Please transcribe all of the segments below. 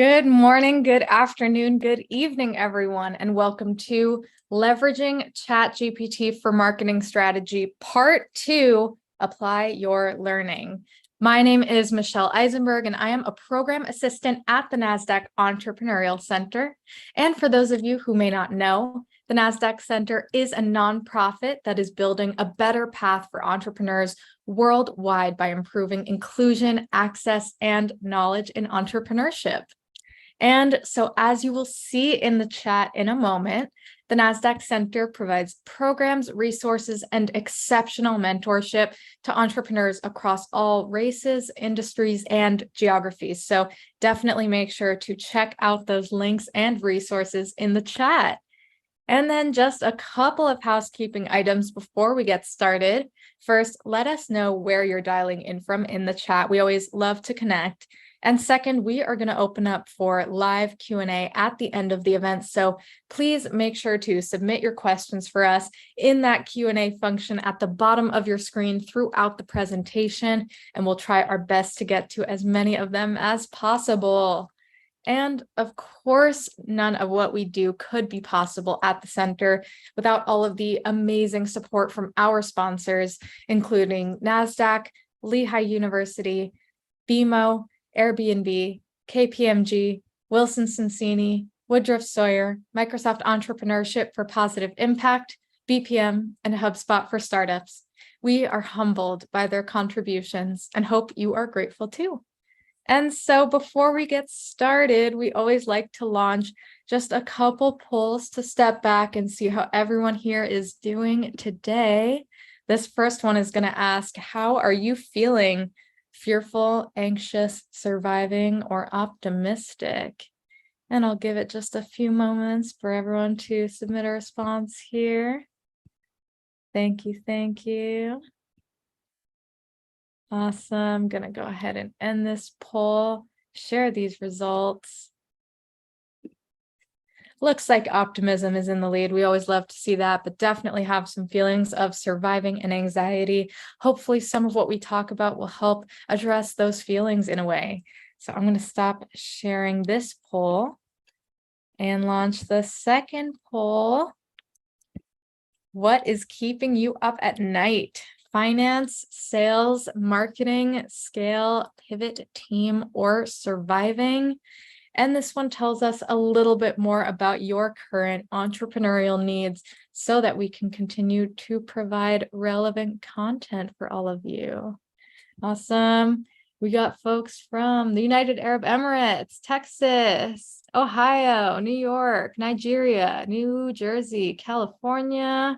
Good morning, good afternoon, good evening, everyone, and welcome to Leveraging ChatGPT for Marketing Strategy, Part 2, Apply Your Learning. My name is Michelle Eisenberg, and I am a program assistant at the Nasdaq Entrepreneurial Center. And for those of you who may not know, the Nasdaq Center is a nonprofit that is building a better path for entrepreneurs worldwide by improving inclusion, access, and knowledge in entrepreneurship. And so, as you will see in the chat in a moment, the Nasdaq Center provides programs, resources, and exceptional mentorship to entrepreneurs across all races, industries, and geographies. So definitely make sure to check out those links and resources in the chat. And then just a couple of housekeeping items before we get started. First, let us know where you're dialing in from in the chat. We always love to connect. And second, we are going to open up for live Q&A at the end of the event. So please make sure to submit your questions for us in that Q&A function at the bottom of your screen throughout the presentation, and we'll try our best to get to as many of them as possible. And of course, none of what we do could be possible at the center without all of the amazing support from our sponsors, including Nasdaq, Lehigh University, BMO, Airbnb, KPMG, Wilson Sonsini, Woodruff Sawyer, Microsoft Entrepreneurship for Positive Impact, BPM, and HubSpot for Startups. We are humbled by their contributions and hope you are grateful too. And so before we get started, we always like to launch just a couple polls to step back and see how everyone here is doing today. This first one is going to ask, how are you feeling? Fearful, anxious, surviving, or optimistic? And I'll give it just a few moments for everyone to submit a response here. Thank you, thank you. Awesome. I'm going to go ahead and end this poll, share these results. Looks like optimism is in the lead. We always love to see that, but definitely have some feelings of surviving and anxiety. Hopefully some of what we talk about will help address those feelings in a way. So I'm going to stop sharing this poll and launch the second poll. What is keeping you up at night? Finance, sales, marketing, scale, pivot, team, or surviving? And this one tells us a little bit more about your current entrepreneurial needs so that we can continue to provide relevant content for all of you. Awesome. We got folks from the United Arab Emirates, Texas, Ohio, New York, Nigeria, New Jersey, California,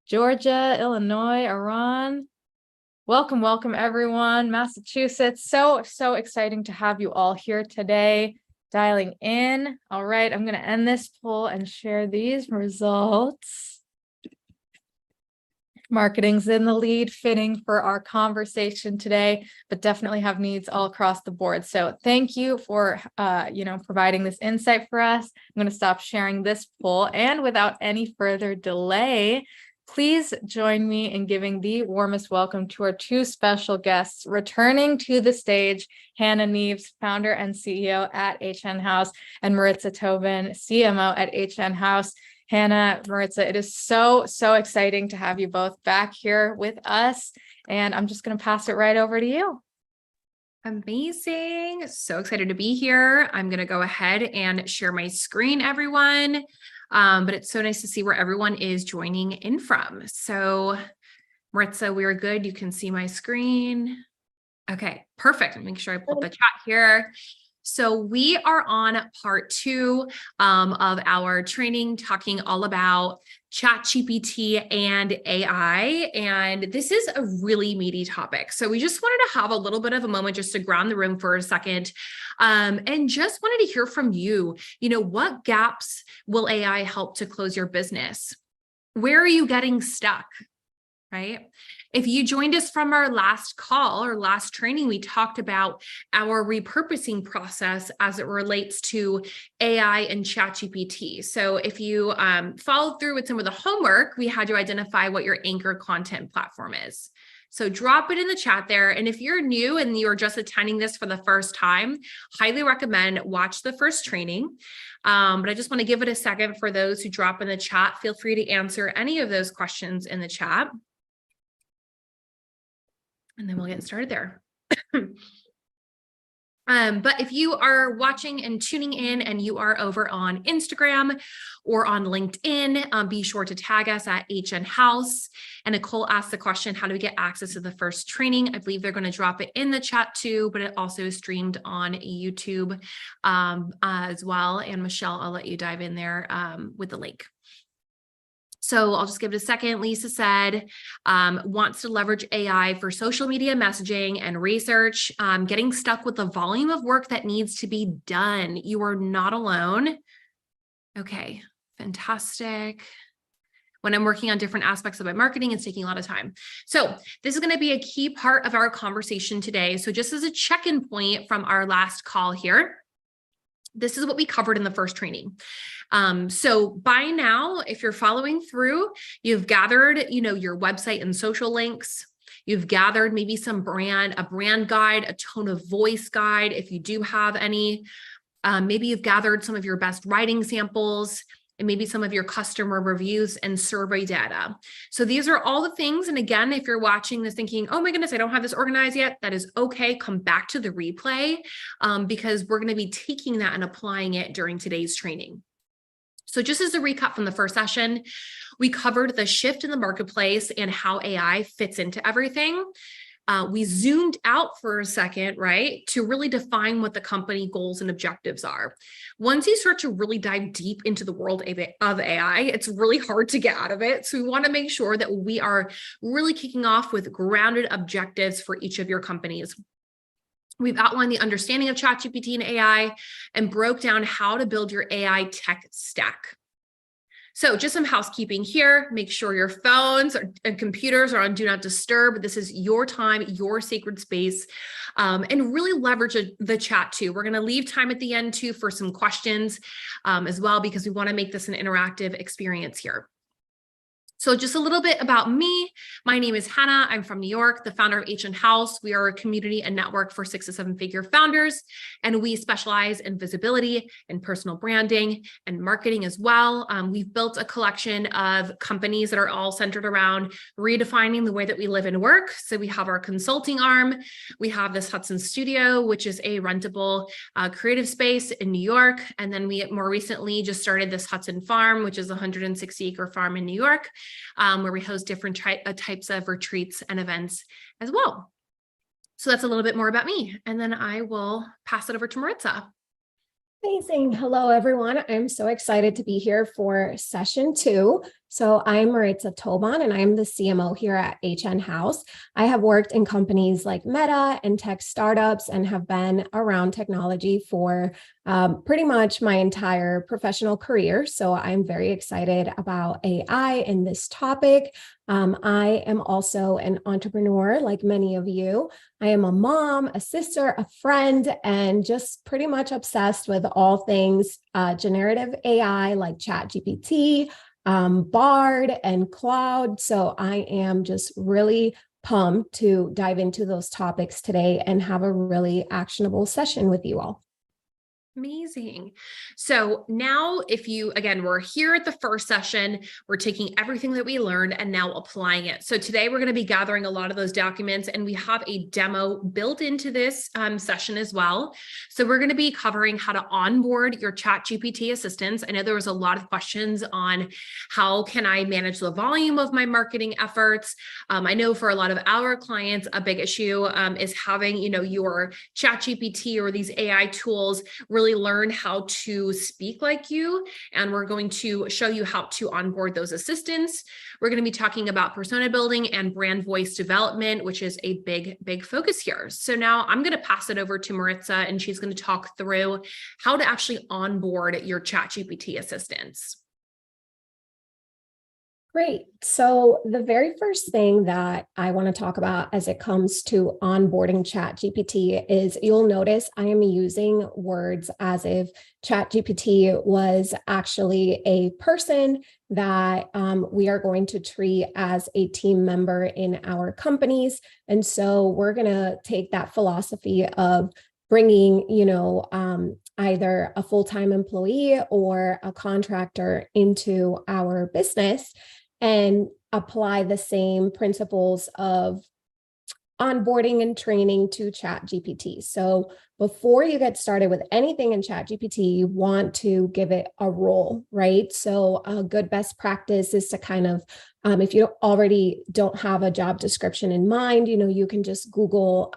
Georgia, Illinois, Iran. Welcome, welcome everyone. Massachusetts. So exciting to have you all here today, dialing in. All right, I'm going to end this poll and share these results. Marketing's in the lead, fitting for our conversation today, but definitely have needs all across the board. So thank you for providing this insight for us. I'm going to stop sharing this poll, and without any further delay, please join me in giving the warmest welcome to our two special guests returning to the stage, Hannah Nieves, founder and CEO at Haus, and Maritza Tobin, CMO at Haus. Hannah, Maritza, it is so exciting to have you both back here with us, and I'm just going to pass it right over to you. Amazing. So excited to be here. I'm going to go ahead and share my screen, everyone. But it's so nice to see where everyone is joining in from. So Maritza, we are good. You can see my screen. Okay, perfect. Make sure I pull up the chat here. So we are on part 2 of our training, talking all about Chat-GPT and AI. And this is a really meaty topic. So we just wanted to have a little bit of a moment just to ground the room for a second. And just wanted to hear from you, what gaps will AI help to close your business? Where are you getting stuck? Right? If you joined us from our last call or last training, we talked about our repurposing process as it relates to AI and Chat-GPT. So if you followed through with some of the homework, we had you identify what your anchor content platform is. So drop it in the chat there. And if you're new and you're just attending this for the first time, highly recommend watch the first training. But I just want to give it a second for those who drop in the chat. Feel free to answer any of those questions in the chat. And then we'll get started there. But if you are watching and tuning in and you are over on Instagram or on LinkedIn, be sure to tag us at Haus. And Nicole asked the question, how do we get access to the first training? I believe they're going to drop it in the chat too, but it also is streamed on YouTube as well. And Michelle, I'll let you dive in there with the link. So I'll just give it a second. Lisa said, wants to leverage AI for social media messaging and research, getting stuck with the volume of work that needs to be done. You are not alone. Okay, fantastic. When I'm working on different aspects of my marketing, it's taking a lot of time. So this is going to be a key part of our conversation today. So just as a check-in point from our last call here, this is what we covered in the first training. So by now, if you're following through, you've gathered, your website and social links. You've gathered maybe a brand guide, a tone of voice guide. If you do have any, maybe you've gathered some of your best writing samples and maybe some of your customer reviews and survey data. So these are all the things. And again, if you're watching this thinking, oh my goodness, I don't have this organized yet, that is okay. Come back to the replay because we're going to be taking that and applying it during today's training. So just as a recap from the first session, we covered the shift in the marketplace and how AI fits into everything. We zoomed out for a second, right, to really define what the company goals and objectives are. Once you start to really dive deep into the world of AI, it's really hard to get out of it. So we want to make sure that we are really kicking off with grounded objectives for each of your companies. We've outlined the understanding of ChatGPT and AI and broke down how to build your AI tech stack. So just some housekeeping here. Make sure your phones and computers are on Do Not Disturb. This is your time, your sacred space, and really leverage the chat too. We're going to leave time at the end too for some questions as well, because we want to make this an interactive experience here. So just a little bit about me. My name is Hannah. I'm from New York, the founder of Haus. We are a community and network for 6 to 7 figure founders, and we specialize in visibility and personal branding and marketing as well. We've built a collection of companies that are all centered around redefining the way that we live and work. So we have our consulting arm. We have this Hudson Studio, which is a rentable creative space in New York. And then we more recently just started this Hudson Farm, which is a 160-acre farm in New York. Where we host different types of retreats and events as well. So that's a little bit more about me. And then I will pass it over to Maritza. Amazing. Hello, everyone. I'm so excited to be here for session 2. So I'm Maritza Tobon, and I'm the CMO here at Haus. I have worked in companies like Meta and tech startups and have been around technology for pretty much my entire professional career. So I'm very excited about AI and this topic. I am also an entrepreneur like many of you. I am a mom, a sister, a friend, and just pretty much obsessed with all things generative AI like ChatGPT, Bard, and Cloud. So I am just really pumped to dive into those topics today and have a really actionable session with you all. Amazing. So now we're here at the first session, we're taking everything that we learned and now applying it. So today we're going to be gathering a lot of those documents, and we have a demo built into this session as well. So we're going to be covering how to onboard your ChatGPT assistants. I know there was a lot of questions on how can I manage the volume of my marketing efforts. I know for a lot of our clients, a big issue is having, your ChatGPT or these AI tools really learn how to speak like you. And we're going to show you how to onboard those assistants. We're going to be talking about persona building and brand voice development, which is a big focus here. So now I'm going to pass it over to Maritza, and she's going to talk through how to actually onboard your ChatGPT assistants. Great. So the very first thing that I want to talk about as it comes to onboarding ChatGPT is you'll notice I am using words as if ChatGPT was actually a person that we are going to treat as a team member in our companies. And so we're going to take that philosophy of bringing, either a full-time employee or a contractor into our business and apply the same principles of onboarding and training to ChatGPT. So before you get started with anything in ChatGPT, you want to give it a role, right? So a good best practice is to kind of, if you already don't have a job description in mind, you can just Google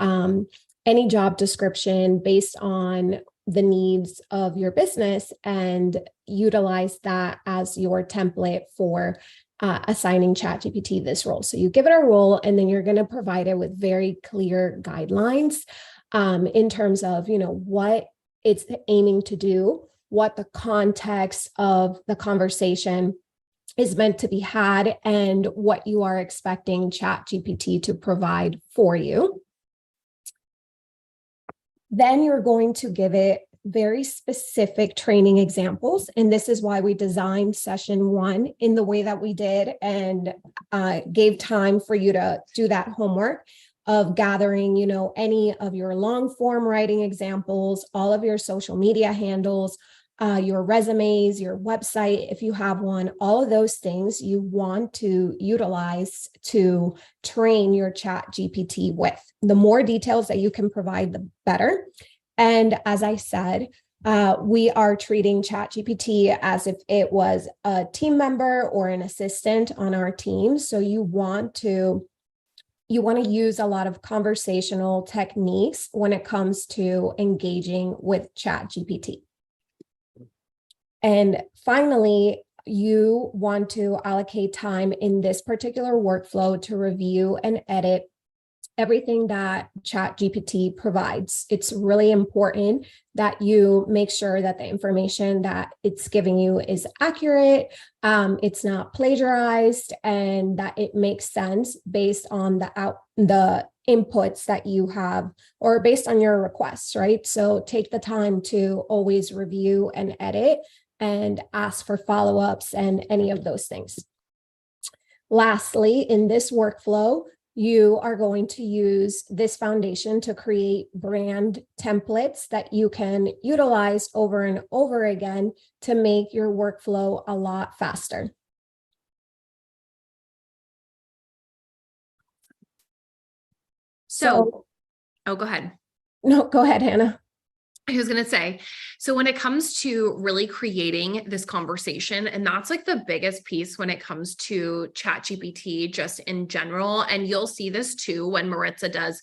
any job description based on the needs of your business and utilize that as your template for assigning ChatGPT this role. So you give it a role, and then you're going to provide it with very clear guidelines in terms of, what it's aiming to do, what the context of the conversation is meant to be had, and what you are expecting ChatGPT to provide for you. Then you're going to give it very specific training examples. And this is why we designed session 1 in the way that we did and gave time for you to do that homework of gathering, any of your long form writing examples, all of your social media handles, your resumes, your website, if you have one, all of those things you want to utilize to train your ChatGPT with. The more details that you can provide, the better. And as I said, we are treating ChatGPT as if it was a team member or an assistant on our team. So you want to use a lot of conversational techniques when it comes to engaging with ChatGPT. And finally, you want to allocate time in this particular workflow to review and edit everything that ChatGPT provides. It's really important that you make sure that the information that it's giving you is accurate, it's not plagiarized, and that it makes sense based on the inputs that you have or based on your requests, right? So take the time to always review and edit and ask for follow-ups and any of those things. Lastly, in this workflow, you are going to use this foundation to create brand templates that you can utilize over and over again to make your workflow a lot faster. So oh, go ahead. No, go ahead, Hannah. I was going to say, so when it comes to really creating this conversation, and that's like the biggest piece when it comes to ChatGPT just in general, and you'll see this too when Maritza does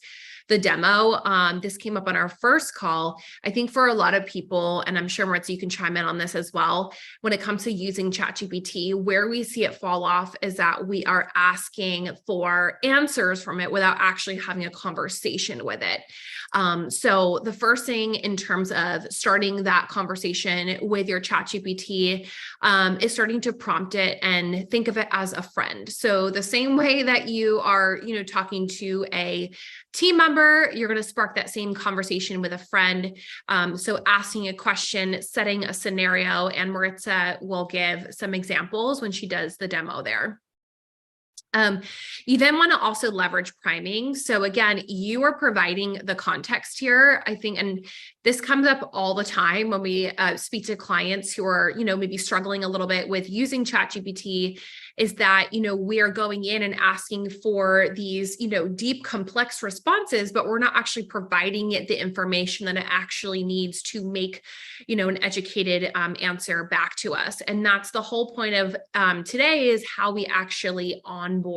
the demo. This came up on our first call. I think for a lot of people, and I'm sure Maritza, you can chime in on this as well, when it comes to using ChatGPT, where we see it fall off is that we are asking for answers from it without actually having a conversation with it. So the first thing in terms of starting that conversation with your ChatGPT is starting to prompt it and think of it as a friend. So the same way that you are, talking to a team member, you're going to spark that same conversation with a friend. So asking a question, setting a scenario, and Maritza will give some examples when she does the demo there. You then want to also leverage priming. So again, you are providing the context here, I think, and this comes up all the time when we speak to clients who are, maybe struggling a little bit with using ChatGPT, is that, we are going in and asking for these, deep, complex responses, but we're not actually providing it the information that it actually needs to make, an educated answer back to us. And that's the whole point of today, is how we actually onboard,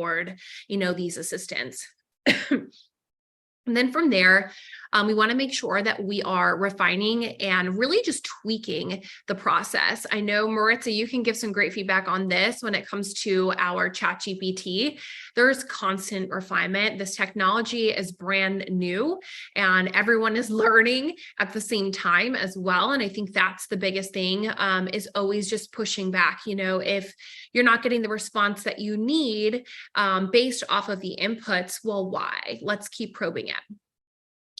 these assistants. And then from there, We want to make sure that we are refining and really just tweaking the process. I know, Maritza, you can give some great feedback on this when it comes to our ChatGPT. There's constant refinement. This technology is brand new and everyone is learning at the same time as well. And I think that's the biggest thing, is always just pushing back. If you're not getting the response that you need based off of the inputs, well, why? Let's keep probing it.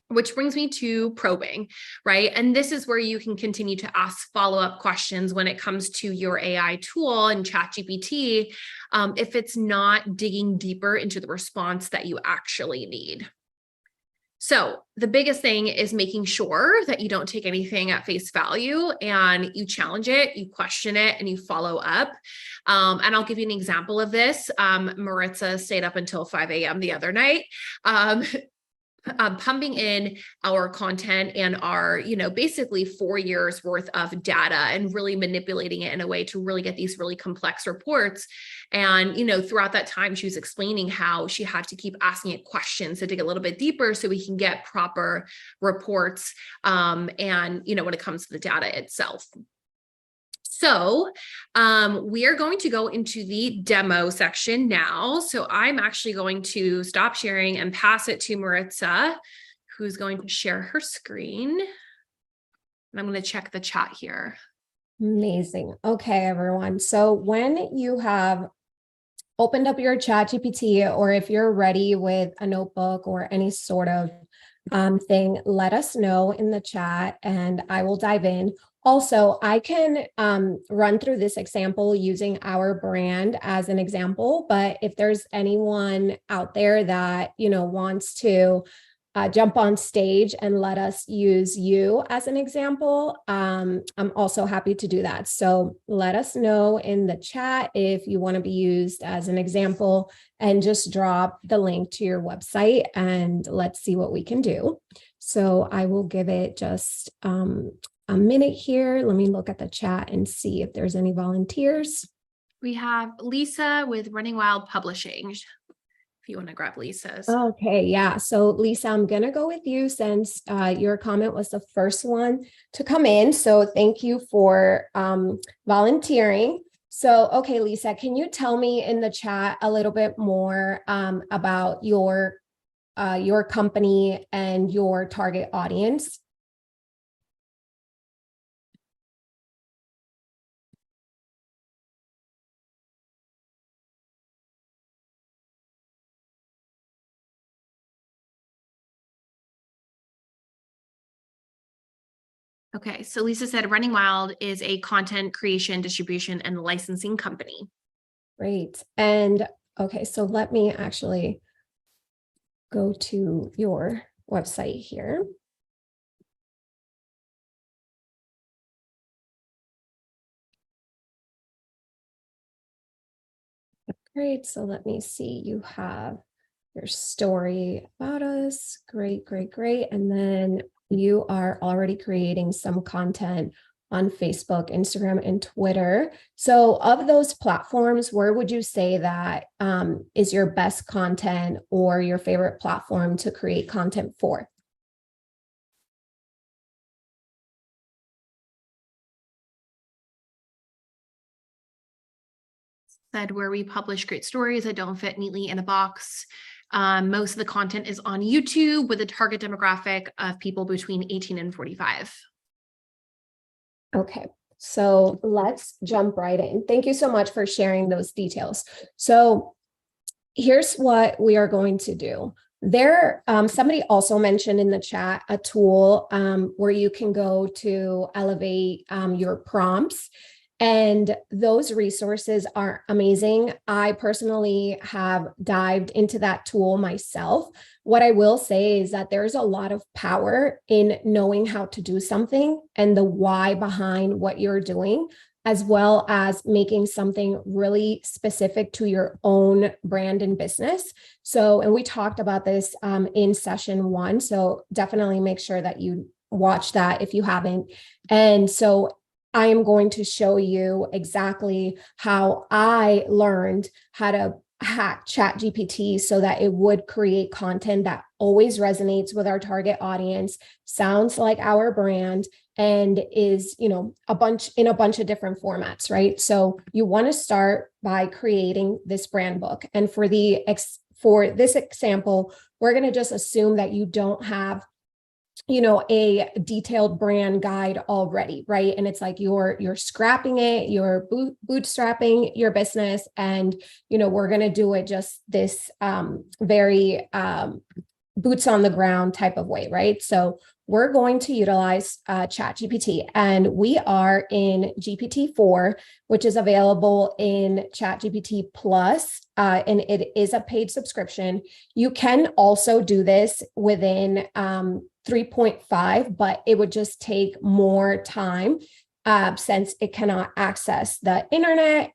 Which brings me to probing, right? And this is where you can continue to ask follow-up questions when it comes to your AI tool and ChatGPT, if it's not digging deeper into the response that you actually need. So the biggest thing is making sure that you don't take anything at face value and you challenge it, you question it, and you follow up. And I'll give you an example of this. Maritza stayed up until 5 a.m. the other night. Pumping in our content and our, basically 4 years worth of data and really manipulating it in a way to really get these really complex reports. And, throughout that time, she was explaining how she had to keep asking it questions to dig a little bit deeper so we can get proper reports. And, when it comes to the data itself. So we are going to go into the demo section now. So I'm actually going to stop sharing and pass it to Maritza, who's going to share her screen. And I'm going to check the chat here. Amazing. Okay, everyone. So when you have opened up your ChatGPT, or if you're ready with a notebook or any sort of thing, let us know in the chat and I will dive in. Also, I can run through this example using our brand as an example, but if there's anyone out there that, wants to jump on stage and let us use you as an example, I'm also happy to do that. So let us know in the chat if you want to be used as an example and just drop the link to your website and let's see what we can do. So I will give it just a minute here. Let me look at the chat and see if there's any volunteers. We have Lisa with Running Wild Publishing. If you want to grab Lisa's. Okay, yeah. So Lisa, I'm going to go with you since your comment was the first one to come in. So thank you for volunteering. So, okay, Lisa, can you tell me in the chat a little bit more about your company and your target audience? Okay, so Lisa said Running Wild is a content creation, distribution, and licensing company. Great. And okay, so let me actually go to your website here. Great. So let me see. You have your story about us. Great, great, great. And then you are already creating some content on Facebook, Instagram, and Twitter. So of those platforms, where would you say that is your best content or your favorite platform to create content for? Said where we publish great stories that don't fit neatly in a box. Most of the content is on YouTube with a target demographic of people between 18 and 45. Okay, so let's jump right in. Thank you so much for sharing those details. So here's what we are going to do. Somebody also mentioned in the chat a tool where you can go to elevate your prompts. And those resources are amazing. I personally have dived into that tool myself. What I will say is that there's a lot of power in knowing how to do something and the why behind what you're doing, as well as making something really specific to your own brand and business. So, and we talked about this in session 1. So definitely make sure that you watch that if you haven't. And so I am going to show you exactly how I learned how to hack ChatGPT so that it would create content that always resonates with our target audience, sounds like our brand, and is, a bunch of different formats, right? So you want to start by creating this brand book. And for this example, we're going to just assume that you don't have a detailed brand guide already, right? And it's like you're scrapping it, you're bootstrapping your business, and we're going to do it just this very boots on the ground type of way, right? So we're going to utilize ChatGPT, and we are in GPT-4, which is available in ChatGPT Plus, and it is a paid subscription. You can also do this within 3.5, but it would just take more time since it cannot access the internet.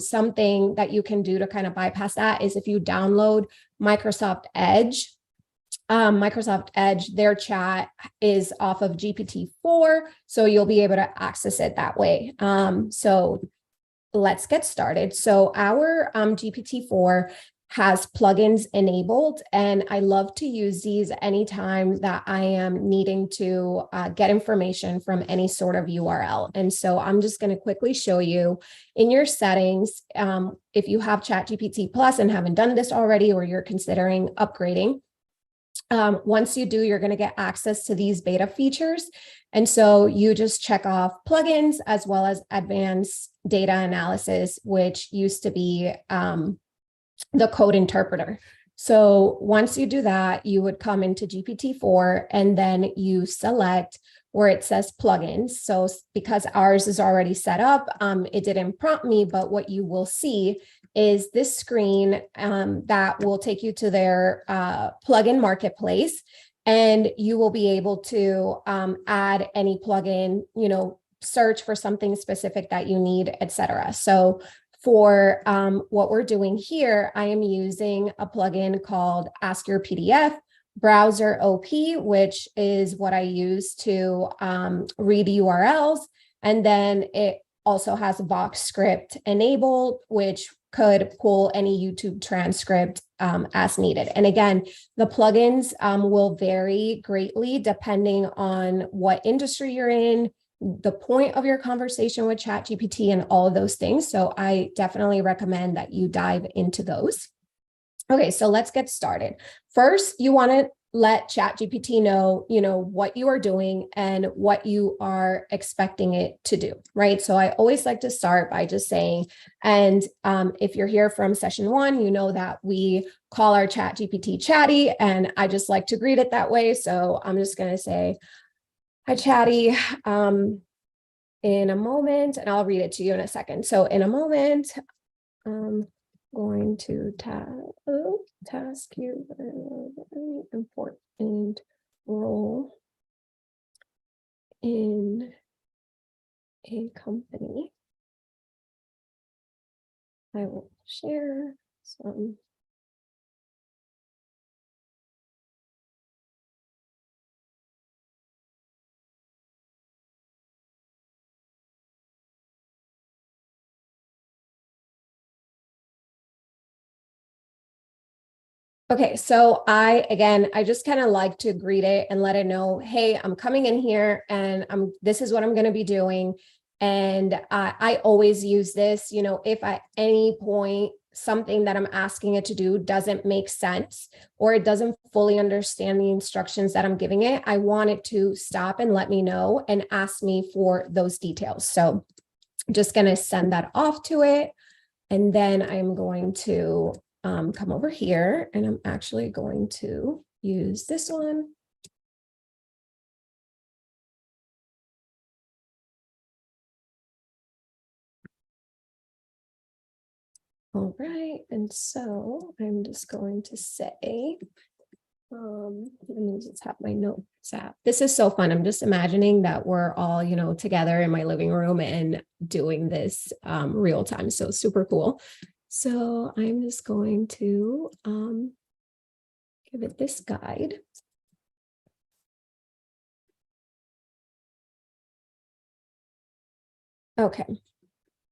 Something that you can do to kind of bypass that is if you download Microsoft Edge. Their chat is off of GPT-4, so you'll be able to access it that way. So let's get started. So our GPT-4 has plugins enabled, and I love to use these anytime that I am needing to get information from any sort of URL. And so I'm just going to quickly show you in your settings, if you have ChatGPT Plus and haven't done this already, or you're considering upgrading. Once you do, you're going to get access to these beta features. And so you just check off plugins as well as advanced data analysis, which used to be the code interpreter. So once you do that, you would come into GPT-4 and then you select where it says plugins. So because ours is already set up, it didn't prompt me, but what you will see is this screen that will take you to their plugin marketplace, and you will be able to add any plugin, search for something specific that you need, etc. So for what we're doing here, I am using a plugin called Ask Your PDF Browser OP, which is what I use to read URLs. And then it also has a Vox script enabled, which could pull any YouTube transcript as needed. And again, the plugins will vary greatly depending on what industry you're in, the point of your conversation with ChatGPT, and all of those things. So I definitely recommend that you dive into those. Okay, so let's get started. First, you want to let ChatGPT know, what you are doing and what you are expecting it to do, right? So I always like to start by just saying, and if you're here from session 1, you know that we call our ChatGPT Chatty, and I just like to greet it that way. So I'm just going to say, hi, Chatty, in a moment, and I'll read it to you in a second. So in a moment, going to task you a very important role in a company. I will share some Okay, so I just kind of like to greet it and let it know, hey, I'm coming in here and this is what I'm going to be doing. And I always use this, if at any point something that I'm asking it to do doesn't make sense, or it doesn't fully understand the instructions that I'm giving it, I want it to stop and let me know and ask me for those details. So I'm just going to send that off to it. And then I'm going to come over here, and I'm actually going to use this one. All right, and so I'm just going to say, let me just have my notes app. This is so fun. I'm just imagining that we're all, together in my living room and doing this real time. So super cool. So I'm just going to give it this guide. Okay,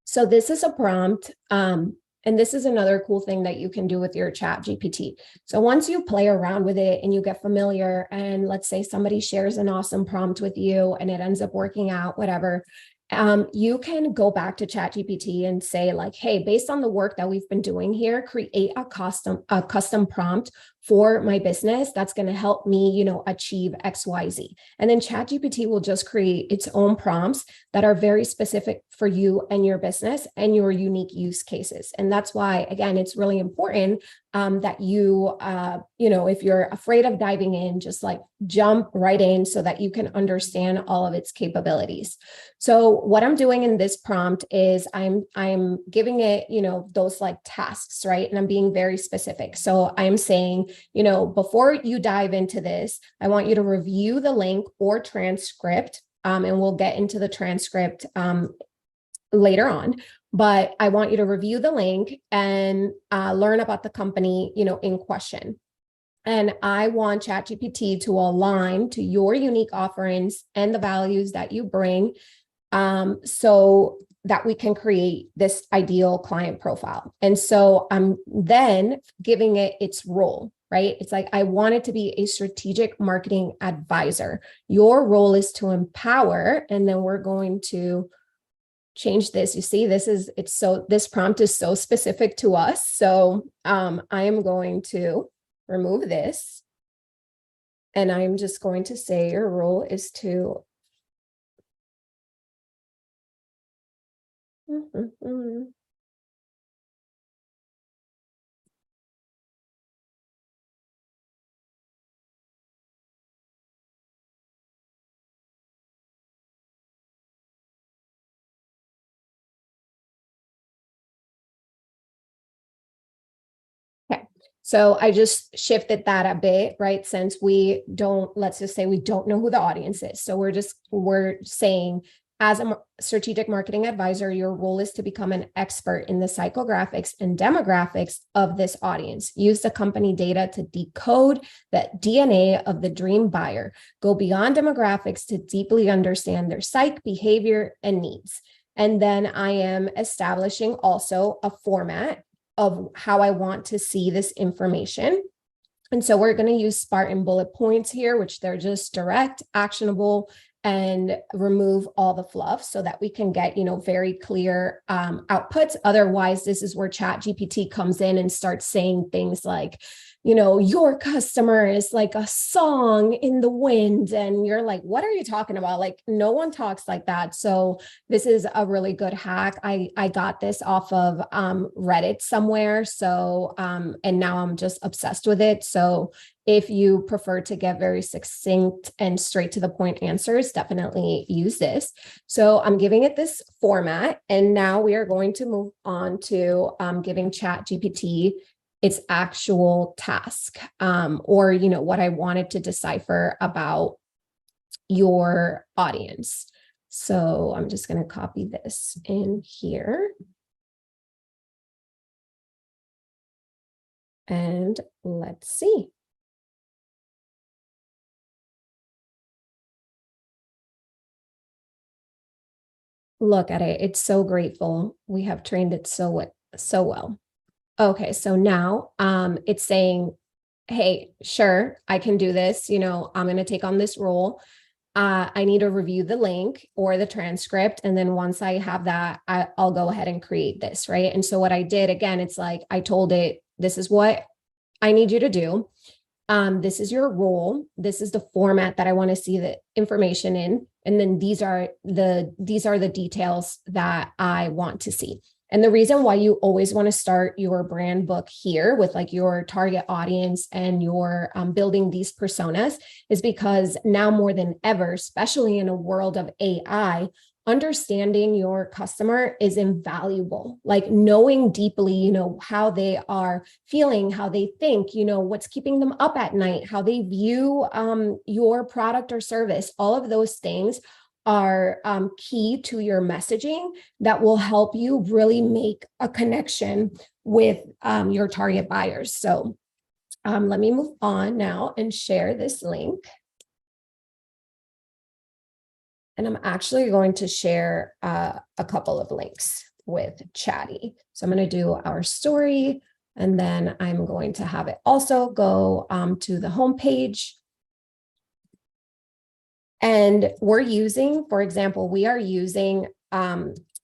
so this is a prompt, and And this is another cool thing that you can do with your ChatGPT. So once you play around with it and you get familiar, and let's say somebody shares an awesome prompt with you and it ends up working out, whatever, you can go back to ChatGPT and say like, hey, based on the work that we've been doing here, create a custom prompt for my business that's going to help me, achieve XYZ. And then ChatGPT will just create its own prompts that are very specific for you and your business and your unique use cases. And that's why, again, it's really important that you, if you're afraid of diving in, just like jump right in so that you can understand all of its capabilities. So what I'm doing in this prompt is I'm giving it, those like tasks, right? And I'm being very specific. So I'm saying, before you dive into this, I want you to review the link or transcript, and we'll get into the transcript later on. But I want you to review the link and learn about the company, in question. And I want ChatGPT to align to your unique offerings and the values that you bring, so that we can create this ideal client profile. And so I'm then giving it its role, right? It's like, I want it to be a strategic marketing advisor. Your role is to empower, and then we're going to change this. You see, this prompt is so specific to us. So I am going to remove this, and I'm just going to say your role is to So I just shifted that a bit, right? Since let's just say we don't know who the audience is. So we're saying, as a strategic marketing advisor, your role is to become an expert in the psychographics and demographics of this audience. Use the company data to decode the DNA of the dream buyer. Go beyond demographics to deeply understand their psych, behavior, and needs. And then I am establishing also a format of how I want to see this information. And so we're going to use Spartan bullet points here, which they're just direct, actionable, and remove all the fluff so that we can get, very clear outputs. Otherwise, this is where ChatGPT comes in and starts saying things like, your customer is like a song in the wind. And you're like, what are you talking about? Like, no one talks like that. So this is a really good hack. I got this off of Reddit somewhere. So, and now I'm just obsessed with it. So if you prefer to get very succinct and straight to the point answers, definitely use this. So I'm giving it this format. And now we are going to move on to giving ChatGPT its actual task, or, what I wanted to decipher about your audience. So I'm just going to copy this in here. And let's see. Look at it. It's so grateful. We have trained it so well. Okay, so now it's saying, hey, sure, I can do this. I'm going to take on this role. I need to review the link or the transcript. And then once I have that, I'll go ahead and create this, right? And so what I did, again, it's like I told it, this is what I need you to do. This is your role. This is the format that I want to see the information in. And then these are the details that I want to see. And the reason why you always want to start your brand book here with like your target audience and your building these personas is because now more than ever, especially in a world of AI, understanding your customer is invaluable. Like knowing deeply, how they are feeling, how they think, what's keeping them up at night, how they view your product or service, all of those things are key to your messaging that will help you really make a connection with your target buyers. So let me move on now and share this link. And I'm actually going to share a couple of links. with Chatty. So I'm going to do our story, and then I'm going to have it also go to the homepage. And we're using, for example, we are using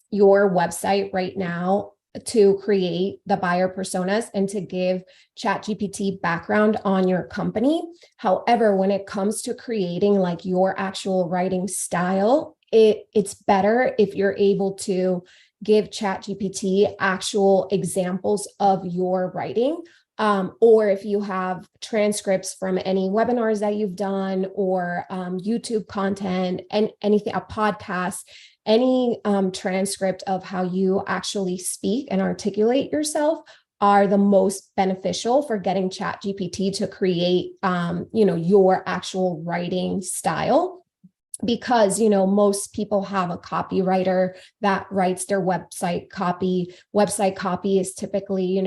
your website right now to create the buyer personas and to give ChatGPT background on your company. However, when it comes to creating like your actual writing style, it's better if you're able to give ChatGPT actual examples of your writing. Or if you have transcripts from any webinars that you've done, or YouTube content and anything, a podcast, any transcript of how you actually speak and articulate yourself are the most beneficial for getting ChatGPT to create, your actual writing style. Because, most people have a copywriter that writes their website copy. Website copy is typically,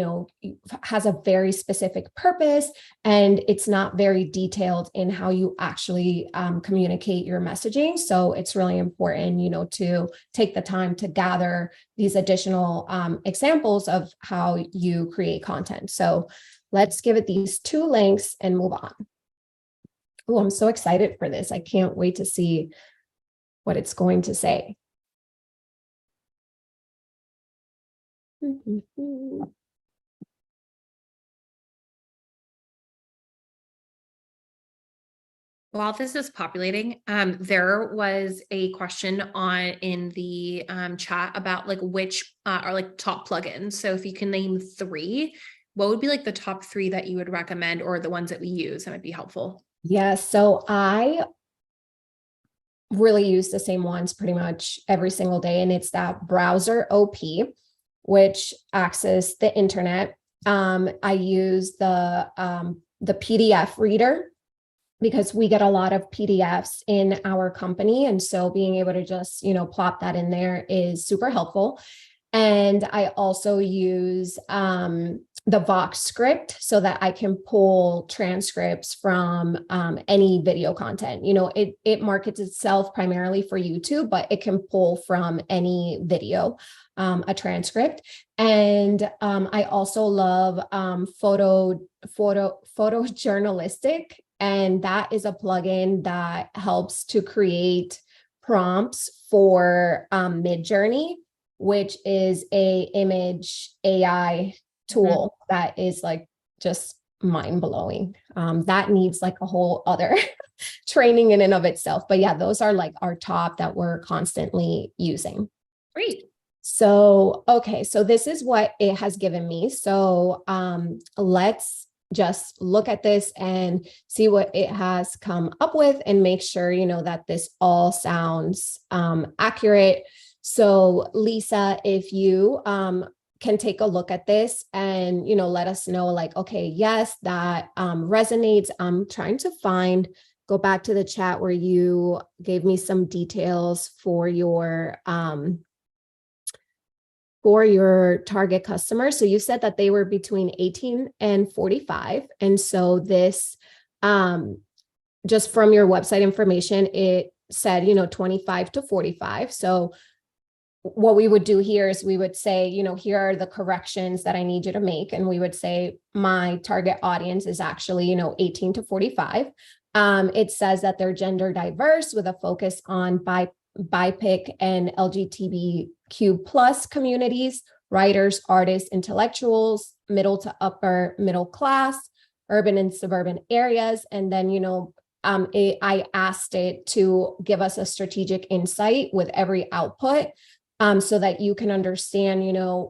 has a very specific purpose, and it's not very detailed in how you actually communicate your messaging. So it's really important, to take the time to gather these additional examples of how you create content. So let's give it these 2 links and move on. Oh, I'm so excited for this. I can't wait to see what it's going to say. While this is populating, there was a question in the chat about like which are like top plugins. So if you can name 3, what would be like the top 3 that you would recommend, or the ones that we use? That might be helpful. Yeah, so I really use the same ones pretty much every single day, and it's that browser OP, which access the internet. I use the PDF reader because we get a lot of PDFs in our company, and so being able to just plop that in there is super helpful. And I also use the Vox script so that I can pull transcripts from any video content. It markets itself primarily for YouTube, but it can pull from any video, a transcript. And I also love photojournalistic, and that is a plugin that helps to create prompts for Midjourney, which is a image AI tool that is like just mind-blowing. That needs like a whole other training in and of itself. But yeah, those are like our top that we're constantly using. Great. So, okay, so this is what it has given me. So let's just look at this and see what it has come up with and make sure, that this all sounds accurate. So Lisa, if you can take a look at this and, let us know like, okay, yes, that resonates. I'm trying to go back to the chat where you gave me some details for your target customers. So you said that they were between 18 and 45. And so this, just from your website information, it said, 25 to 45. So what we would do here is we would say, here are the corrections that I need you to make. And we would say my target audience is actually, 18 to 45. It says that they're gender diverse with a focus on BIPOC and LGBTQ plus communities, writers, artists, intellectuals, middle to upper middle class, urban and suburban areas. And then, I asked it to give us a strategic insight with every output, so that you can understand,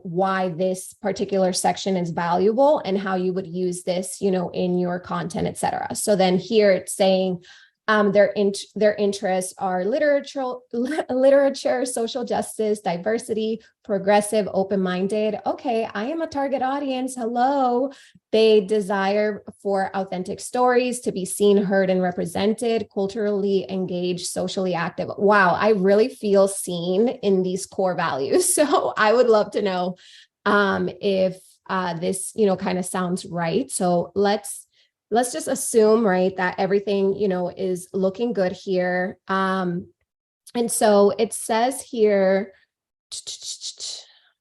why this particular section is valuable and how you would use this, in your content, et cetera. So then here it's saying their interests are literature, social justice, diversity, progressive, open-minded. Okay, I am a target audience. Hello. They desire for authentic stories, to be seen, heard, and represented, culturally engaged, socially active. Wow, I really feel seen in these core values. So I would love to know if this, kind of sounds right. So let's just assume, right, that everything, is looking good here. And so it says here,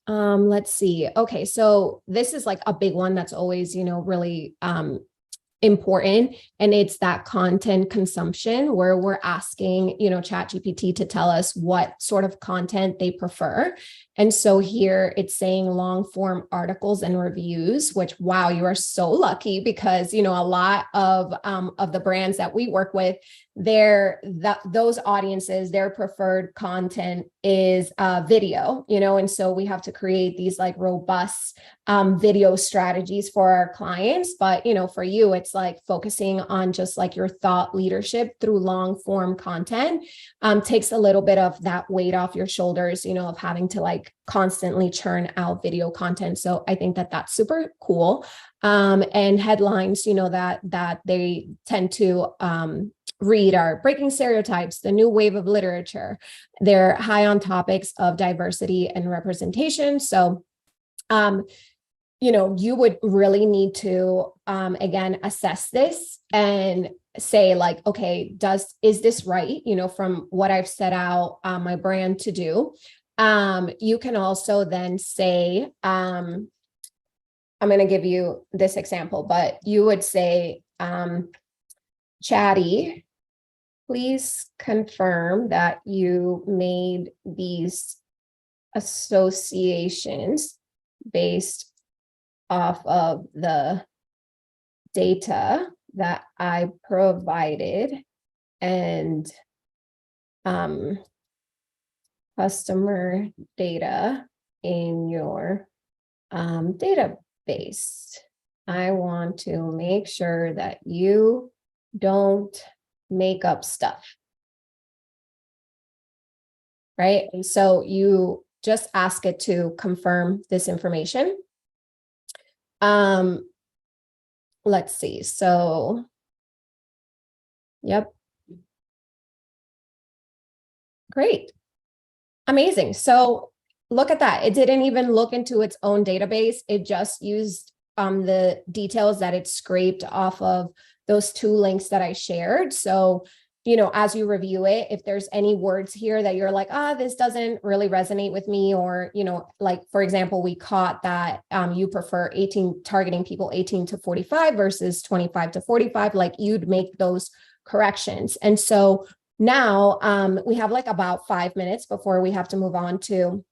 Let's see. Okay, so this is like a big one that's always, really important, and it's that content consumption where we're asking, ChatGPT to tell us what sort of content they prefer. And so here it's saying long form articles and reviews, which, wow, you are so lucky, because a lot of the brands that we work with, those audiences, their preferred content is video, and so we have to create these like robust video strategies for our clients. But for you, it's like focusing on just like your thought leadership through long form content takes a little bit of that weight off your shoulders, of having to like constantly churn out video content. So I think that that's super cool. And headlines, that they tend to read are breaking stereotypes, the new wave of literature. They're high on topics of diversity and representation. So, you would really need to, again, assess this and say like, okay, is this right? From what I've set out my brand to do. You can also then say, I'm going to give you this example, but you would say, Chatty, please confirm that you made these associations based off of the data that I provided and customer data in your database. I want to make sure that you don't make up stuff, right? And so you just ask it to confirm this information. Let's see. So, yep. Great. Amazing. So look at that. It didn't even look into its own database. It just used the details that it scraped off of those 2 links that I shared. So, as you review it, if there's any words here that you're like, this doesn't really resonate with me, or, like, for example, we caught that you prefer targeting people 18 to 45 versus 25 to 45, like you'd make those corrections. And so now we have like about 5 minutes before we have to move on to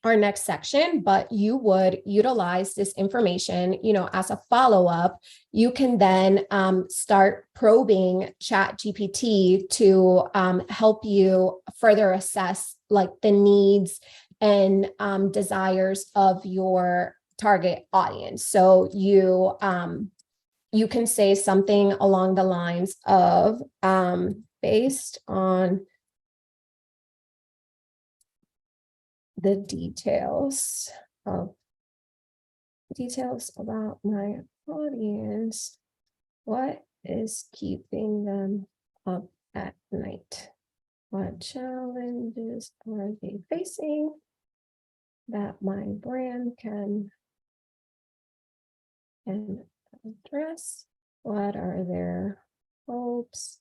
our next section, but you would utilize this information, as a follow-up. You can then start probing ChatGPT to help you further assess like the needs and desires of your target audience. So you can say something along the lines of based on the details about my audience, what is keeping them up at night? What challenges are they facing that my brand can address? What are their hopes,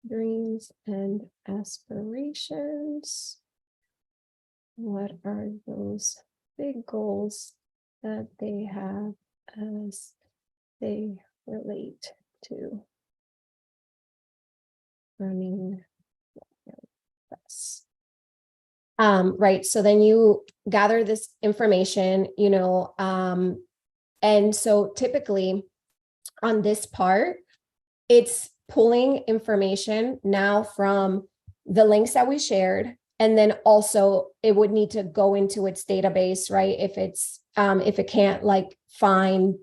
dreams, and aspirations? What are those big goals that they have as they relate to running this? Right. So then you gather this information, and so typically on this part, it's pulling information now from the links that we shared. And then also it would need to go into its database, right? If it can't like find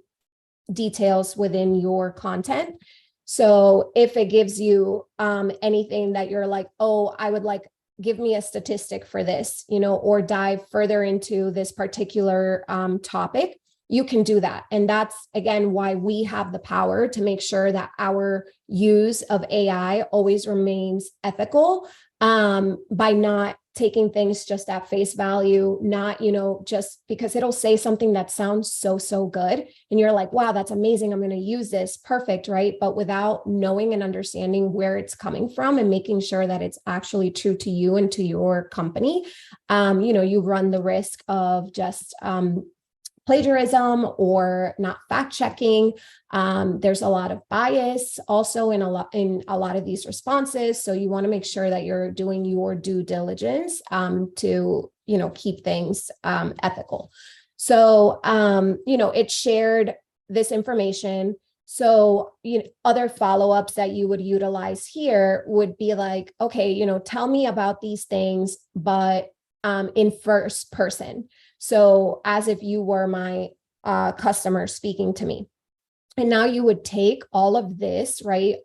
details within your content. So if it gives you anything that you're like, oh, I would like, give me a statistic for this, or dive further into this particular topic, you can do that. And that's, again, why we have the power to make sure that our use of AI always remains ethical, by not taking things just at face value, not, just because it'll say something that sounds so good. And you're like, wow, that's amazing. I'm going to use this. Perfect. Right. But without knowing and understanding where it's coming from and making sure that it's actually true to you and to your company, you run the risk of just, plagiarism or not fact checking. There's a lot of bias also in a lot of these responses. So you want to make sure that you're doing your due diligence to keep things ethical. So it shared this information. So other follow-ups that you would utilize here would be like, okay, tell me about these things, but in first person. So as if you were my customer speaking to me. And now you would take all of this, right?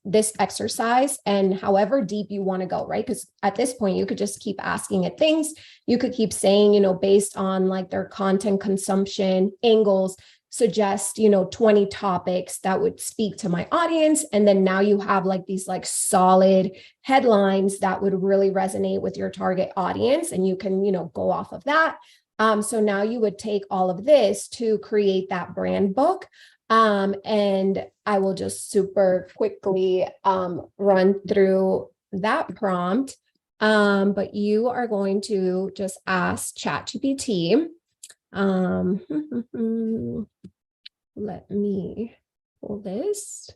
This exercise and however deep you want to go, right? Because at this point, you could just keep asking it things. You could keep saying, based on like their content consumption angles, suggest, 20 topics that would speak to my audience. And then now you have like these like solid headlines that would really resonate with your target audience. And you can, go off of that. So now you would take all of this to create that brand book. And I will just super quickly run through that prompt. But you are going to just ask ChatGPT. Let me pull this.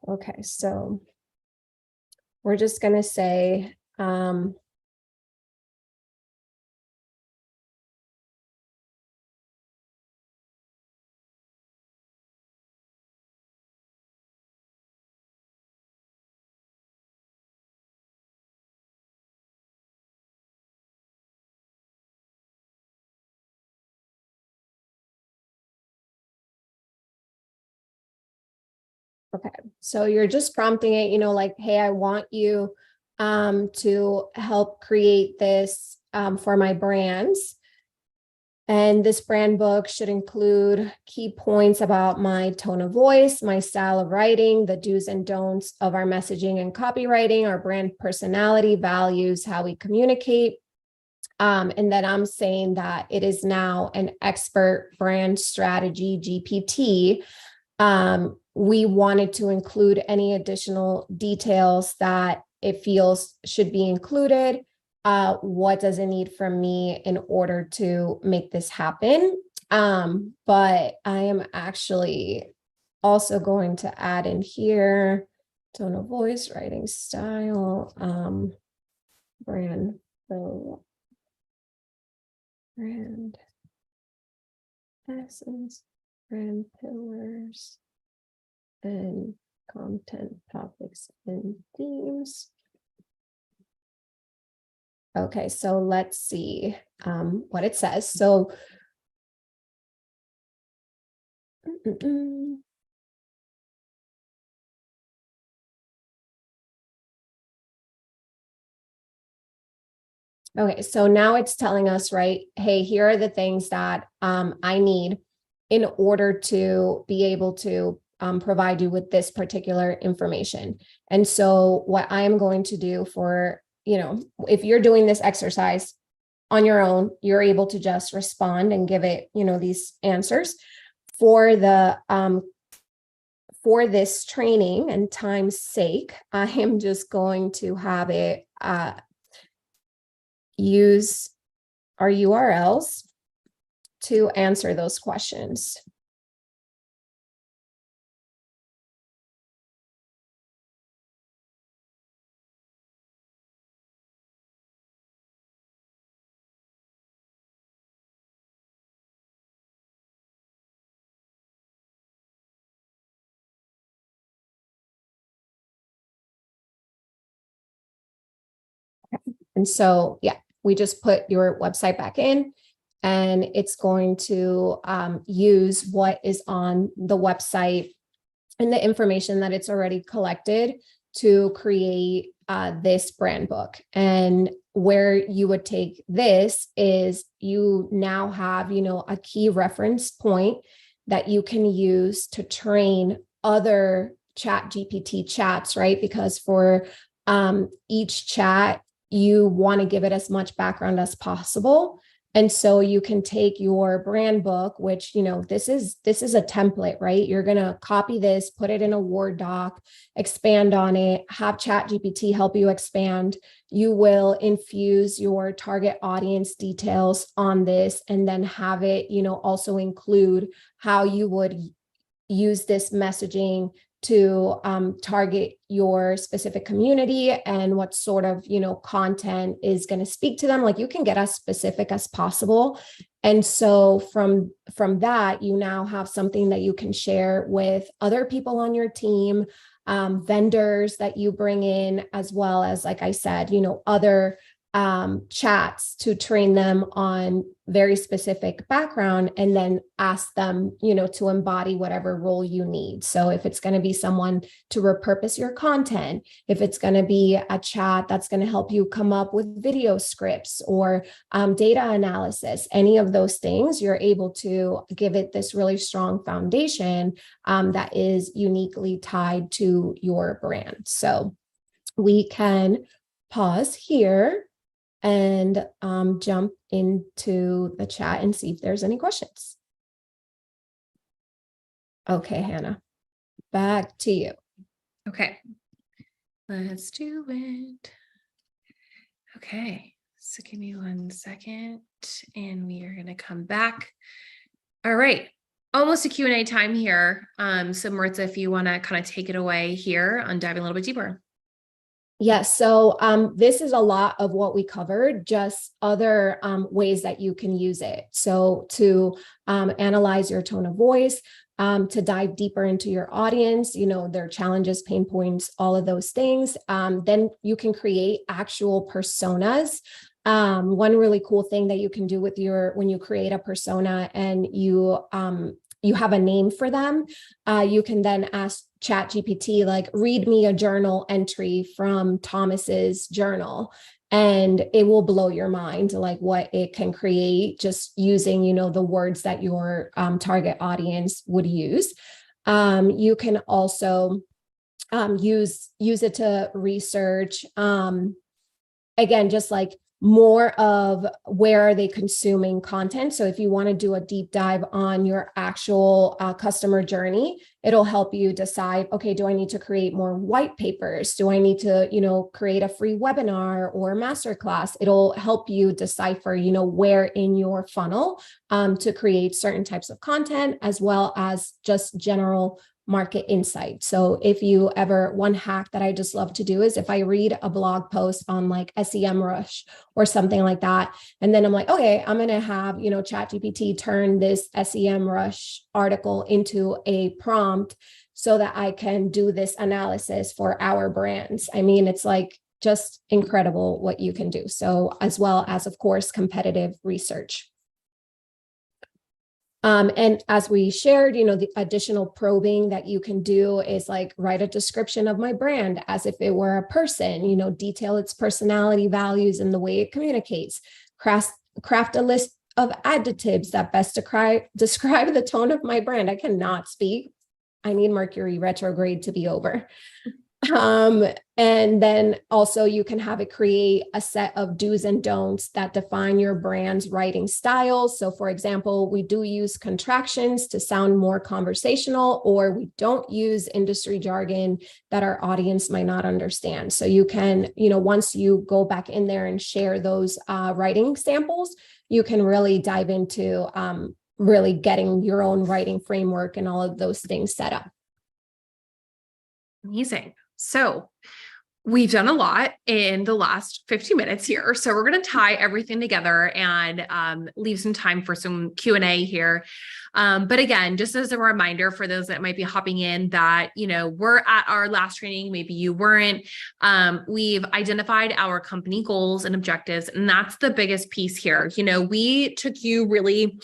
Okay, so we're just going to say, okay, so you're just prompting it, like, hey, I want you to help create this for my brands. And this brand book should include key points about my tone of voice, my style of writing, the do's and don'ts of our messaging and copywriting, our brand personality, values, how we communicate. And then I'm saying that it is now an expert brand strategy GPT. We wanted to include any additional details that it feels should be included. What does it need from me in order to make this happen? But I am actually also going to add in here tone of voice, writing style, brand essence, brand pillars, and content topics and themes. Okay, so let's see what it says. So, okay, so now it's telling us, right, hey, here are the things that I need in order to be able to provide you with this particular information. And so what I am going to do for, if you're doing this exercise on your own, you're able to just respond and give it, these answers. For the for this training and time's sake, I am just going to have it use our URLs to answer those questions. And so, yeah, we just put your website back in and it's going to use what is on the website and the information that it's already collected to create this brand book. And where you would take this is you now have, a key reference point that you can use to train other Chat-GPT chats, right? Because for each chat, you want to give it as much background as possible. And so you can take your brand book, which, this is a template, right? You're going to copy this, put it in a Word doc, expand on it, have ChatGPT help you expand. You will infuse your target audience details on this, and then have it, also include how you would use this messaging to target your specific community and what sort of, content is going to speak to them. Like, you can get as specific as possible. And so from that, you now have something that you can share with other people on your team, vendors that you bring in, as well as, like I said, other chats to train them on very specific background, and then ask them, to embody whatever role you need. So if it's going to be someone to repurpose your content, if it's going to be a chat that's going to help you come up with video scripts or data analysis, any of those things, you're able to give it this really strong foundation that is uniquely tied to your brand. So we can pause here and jump into the chat and see if there's any questions. Okay, Hannah, back to you. Okay, let's do it. Okay, so give me 1 second and we are going to come back. All right, almost a Q&A time here. So Maritza, if you want to kind of take it away here on diving a little bit deeper. Yes. So this is a lot of what we covered, just other ways that you can use it. So to analyze your tone of voice, to dive deeper into your audience, their challenges, pain points, all of those things. Then you can create actual personas. One really cool thing that you can do with when you create a persona and you have a name for them, you can then ask ChatGPT, like, read me a journal entry from Thomas's journal, and it will blow your mind, like what it can create just using, the words that your target audience would use. You can also use it to research, again, just like more of where are they consuming content. So if you want to do a deep dive on your actual customer journey, it'll help you decide, okay, do I need to create more white papers? Do I need to, create a free webinar or masterclass? It'll help you decipher, where in your funnel to create certain types of content, as well as just general market insight. So if you ever, one hack that I just love to do is if I read a blog post on like SEMrush or something like that, and then I'm like, okay, I'm going to have, ChatGPT turn this SEMrush article into a prompt so that I can do this analysis for our brands. I mean, it's like just incredible what you can do. So as well as, of course, competitive research. And as we shared, the additional probing that you can do is like write a description of my brand as if it were a person, detail its personality, values, and the way it communicates, craft a list of adjectives that best describe the tone of my brand. I cannot speak. I need Mercury retrograde to be over. And then also you can have it create a set of do's and don'ts that define your brand's writing style. So for example, we do use contractions to sound more conversational, or we don't use industry jargon that our audience might not understand. So you can, once you go back in there and share those writing samples, you can really dive into really getting your own writing framework and all of those things set up. Amazing. So we've done a lot in the last 15 minutes here. So we're going to tie everything together and leave some time for some Q&A here. But again, just as a reminder for those that might be hopping in that, we're at our last training, maybe you weren't, we've identified our company goals and objectives. And that's the biggest piece here. We took you really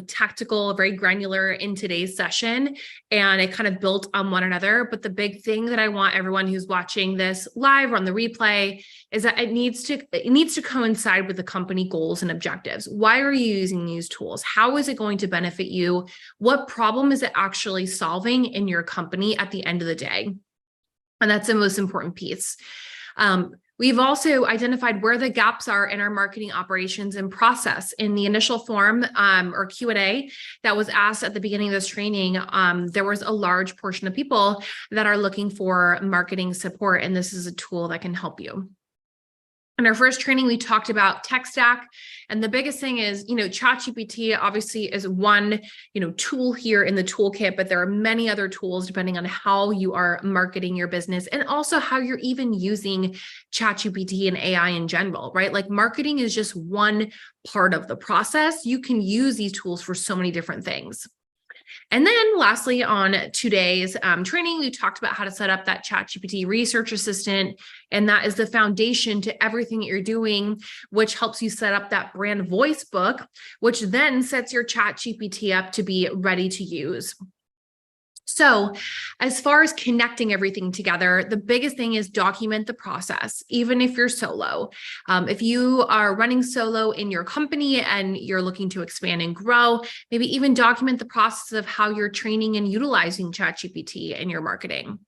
tactical, very granular in today's session, and it kind of built on one another. But the big thing that I want everyone who's watching this live or on the replay is that it needs to coincide with the company goals and objectives. Why are you using these tools? How is it going to benefit you, what problem is it actually solving in your company at the end of the day? And that's the most important piece. We've also identified where the gaps are in our marketing operations and process. In the initial form or Q&A that was asked at the beginning of this training, there was a large portion of people that are looking for marketing support, and this is a tool that can help you. In our first training, we talked about tech stack. And the biggest thing is, ChatGPT obviously is one, tool here in the toolkit, but there are many other tools depending on how you are marketing your business and also how you're even using ChatGPT and AI in general, right? Like marketing is just one part of the process. You can use these tools for so many different things. And then lastly, on today's training, we talked about how to set up that ChatGPT research assistant. And that is the foundation to everything that you're doing, which helps you set up that brand voice book, which then sets your ChatGPT up to be ready to use. So as far as connecting everything together, the biggest thing is document the process, even if you're solo. If you are running solo in your company and you're looking to expand and grow, maybe even document the process of how you're training and utilizing ChatGPT in your marketing.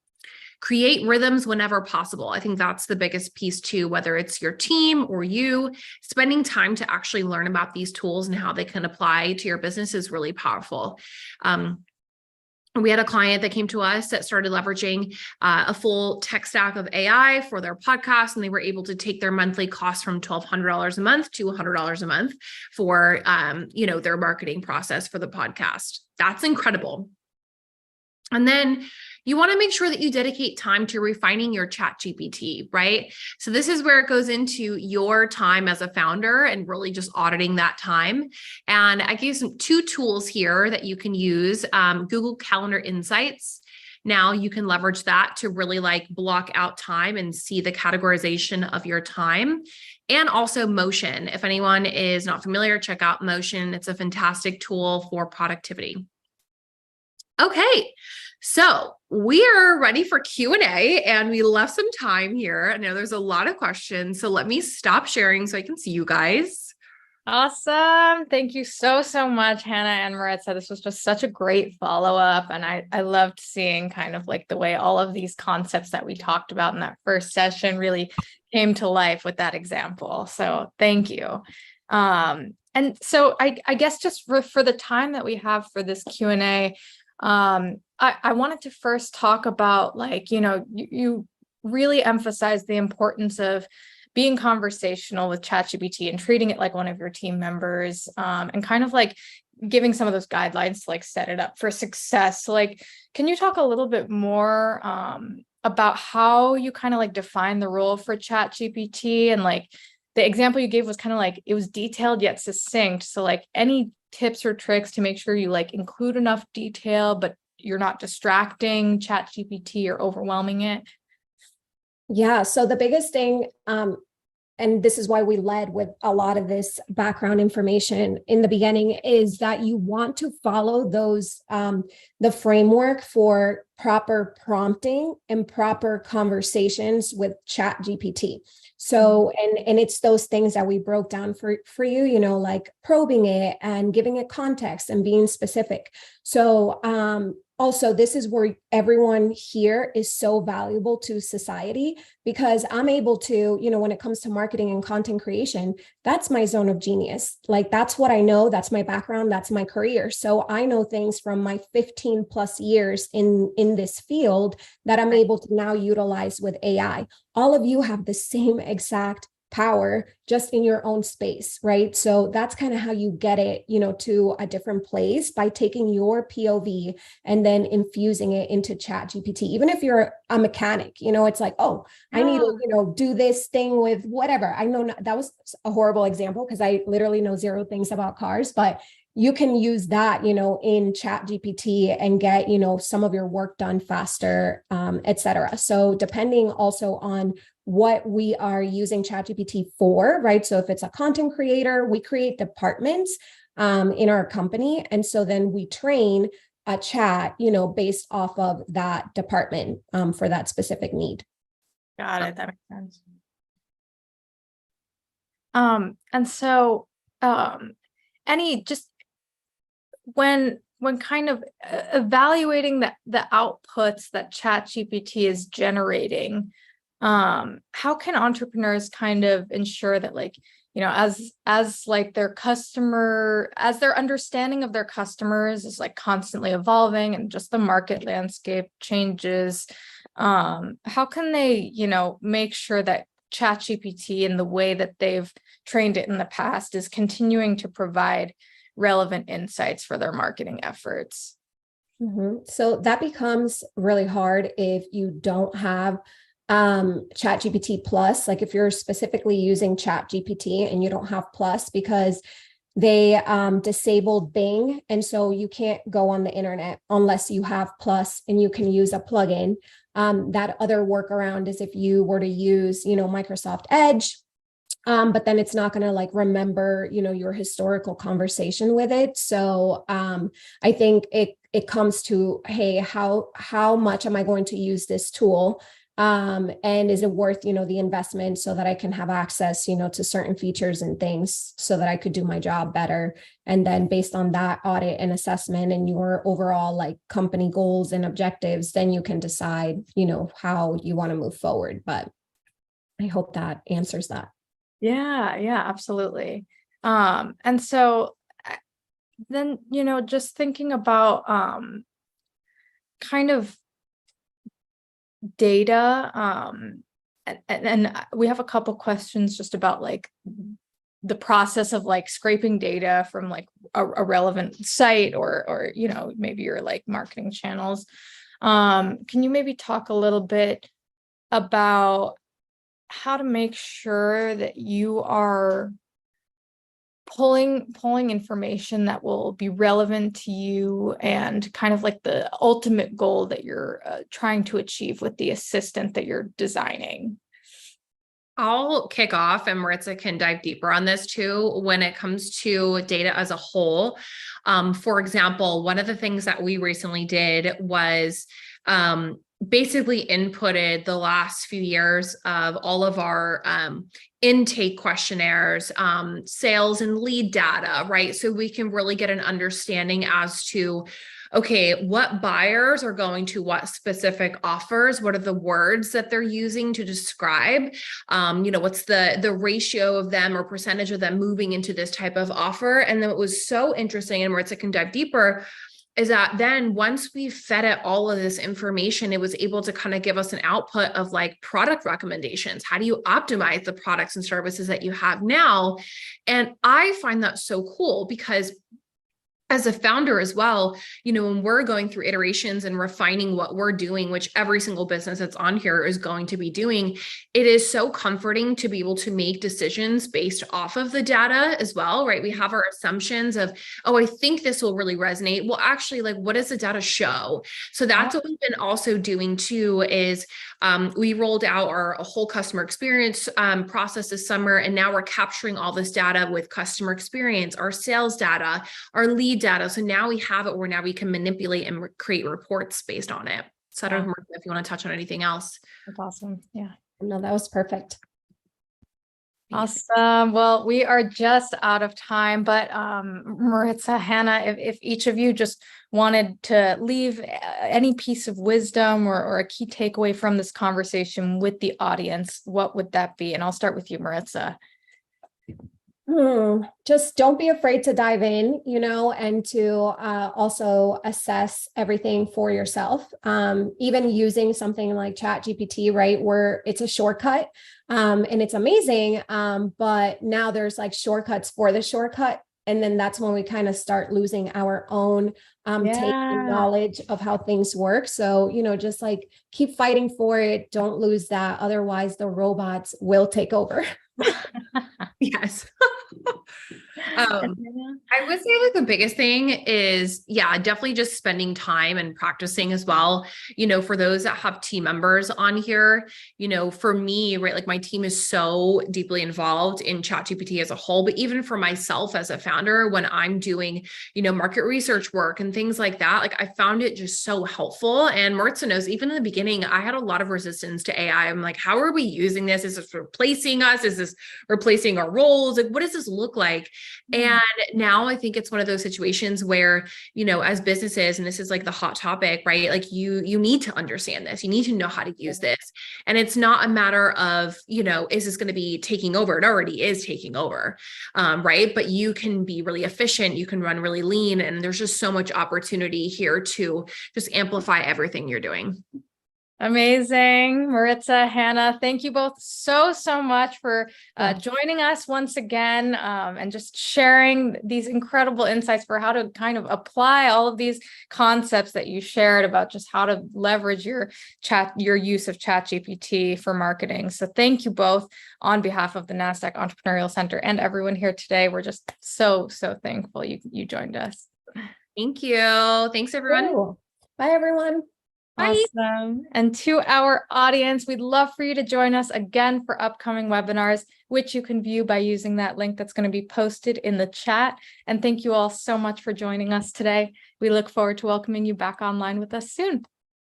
Create rhythms whenever possible. I think that's the biggest piece too, whether it's your team or you, spending time to actually learn about these tools and how they can apply to your business is really powerful. We had a client that came to us that started leveraging a full tech stack of AI for their podcast, and they were able to take their monthly cost from $1,200 a month to $100 a month for, their marketing process for the podcast. That's incredible. And then you want to make sure that you dedicate time to refining your ChatGPT, right? So this is where it goes into your time as a founder and really just auditing that time. And I gave two tools here that you can use, Google Calendar Insights. Now you can leverage that to really block out time and see the categorization of your time. And also Motion. If anyone is not familiar, check out Motion. It's a fantastic tool for productivity. Okay, so we are ready for Q&A and we left some time here. I know there's a lot of questions, so let me stop sharing so I can see you guys. Awesome. Thank you so much, Hannah and Maritza. This was just such a great follow-up. And I loved seeing kind of the way all of these concepts that we talked about in that first session really came to life with that example. So thank you. And so I guess just for the time that we have for this Q&A, I wanted to first talk about you really emphasize the importance of being conversational with ChatGPT and treating it like one of your team members, and kind of giving some of those guidelines to set it up for success. So can you talk a little bit more about how you kind of define the role for ChatGPT? And the example you gave was kind of it was detailed yet succinct. So any tips or tricks to make sure you include enough detail, but you're not distracting ChatGPT or overwhelming it? Yeah. So the biggest thing, and this is why we led with a lot of this background information in the beginning, is that you want to follow those, the framework for proper prompting and proper conversations with ChatGPT. So, and it's those things that we broke down for you, probing it and giving it context and being specific. So, also, this is where everyone here is so valuable to society, because I'm able to, when it comes to marketing and content creation, that's my zone of genius. That's what I know. That's my background. That's my career. So I know things from my 15 plus years in this field that I'm able to now utilize with AI. All of you have the same exact power just in your own space, right? So that's kind of how you get it, to a different place, by taking your POV and then infusing it into ChatGPT. Even if you're a mechanic, it's I need to, do this thing with whatever. I know that was a horrible example because I literally know zero things about cars, but you can use that, in ChatGPT and get, some of your work done faster, et cetera. So depending also on what we are using ChatGPT for, right? So if it's a content creator, we create departments in our company. And so then we train a chat, based off of that department for that specific need. Got it. That makes sense. And so any just when kind of evaluating the outputs that ChatGPT is generating, how can entrepreneurs kind of ensure that, like, as like their understanding of their customers is like constantly evolving and just the market landscape changes, how can they, make sure that ChatGPT in the way that they've trained it in the past is continuing to provide relevant insights for their marketing efforts? So that becomes really hard if you don't have ChatGPT Plus, like if you're specifically using ChatGPT and you don't have Plus, because they disabled Bing. And so you can't go on the internet unless you have Plus and you can use a plugin. That other workaround is if you were to use, Microsoft Edge, but then it's not going to like remember, your historical conversation with it. So I think it comes to, hey, how much am I going to use this tool? And is it worth, the investment so that I can have access, to certain features and things so that I could do my job better. And then based on that audit and assessment and your overall like company goals and objectives, then you can decide, how you want to move forward. But I hope that answers that. Yeah, absolutely. And so then, just thinking about kind of data, and we have a couple questions just about like the process of like scraping data from like a relevant site or maybe your like marketing channels. Can you maybe talk a little bit about how to make sure that you are pulling information that will be relevant to you and kind of like the ultimate goal that you're trying to achieve with the assistant that you're designing? I'll kick off and Maritza can dive deeper on this too. When it comes to data as a whole, for example, one of the things that we recently did was basically inputted the last few years of all of our intake questionnaires, sales and lead data, right? So we can really get an understanding as to, okay, what buyers are going to what specific offers? What are the words that they're using to describe? What's the ratio of them or percentage of them moving into this type of offer? And then it was so interesting, and Maritza can dive deeper, is that then once we fed it all of this information, it was able to kind of give us an output of like product recommendations. How do you optimize the products and services that you have now? And I find that so cool because as a founder as well, when we're going through iterations and refining what we're doing, which every single business that's on here is going to be doing, it is so comforting to be able to make decisions based off of the data as well, right? We have our assumptions of, oh, I think this will really resonate. Well, actually, like, what does the data show? So that's what we've been also doing too, is we rolled out our whole customer experience process this summer, and now we're capturing all this data with customer experience, our sales data, our lead data. So now we have it where now we can manipulate and create reports based on it. So I don't know if you want to touch on anything else. That's awesome. Yeah. No, that was perfect. Awesome. Well, we are just out of time, but Maritza, Hannah, if each of you just wanted to leave any piece of wisdom or a key takeaway from this conversation with the audience, what would that be? And I'll start with you, Maritza. Just don't be afraid to dive in, and to also assess everything for yourself. Even using something like ChatGPT, right, where it's a shortcut and it's amazing. But now there's like shortcuts for the shortcut. And then that's when we kind of start losing our own take and knowledge of how things work. So, just like keep fighting for it. Don't lose that. Otherwise, the robots will take over. Yes. I would say like the biggest thing is, definitely just spending time and practicing as well. For those that have team members on here, for me, right, like my team is so deeply involved in ChatGPT as a whole, but even for myself as a founder, when I'm doing, market research work and things like that, like I found it just so helpful. And Maritza knows, even in the beginning, I had a lot of resistance to AI. I'm like, how are we using this? Is this replacing us? Is this replacing our roles? Like, what does this look like? And now I think it's one of those situations where, as businesses, and this is like the hot topic, right? Like you need to understand this. You need to know how to use this. And it's not a matter of, is this going to be taking over? It already is taking over, right? But you can be really efficient. You can run really lean. And there's just so much opportunity here to just amplify everything you're doing. Amazing. Maritza, Hannah, thank you both so much for joining us once again, and just sharing these incredible insights for how to kind of apply all of these concepts that you shared about just how to leverage your use of ChatGPT for marketing. So thank you both on behalf of the Nasdaq Entrepreneurial Center and everyone here today. We're just so thankful you joined us. Thank you. Thanks, everyone. Cool. Bye, everyone. Bye. Awesome. And to our audience, we'd love for you to join us again for upcoming webinars, which you can view by using that link that's going to be posted in the chat. And thank you all so much for joining us today. We look forward to welcoming you back online with us soon.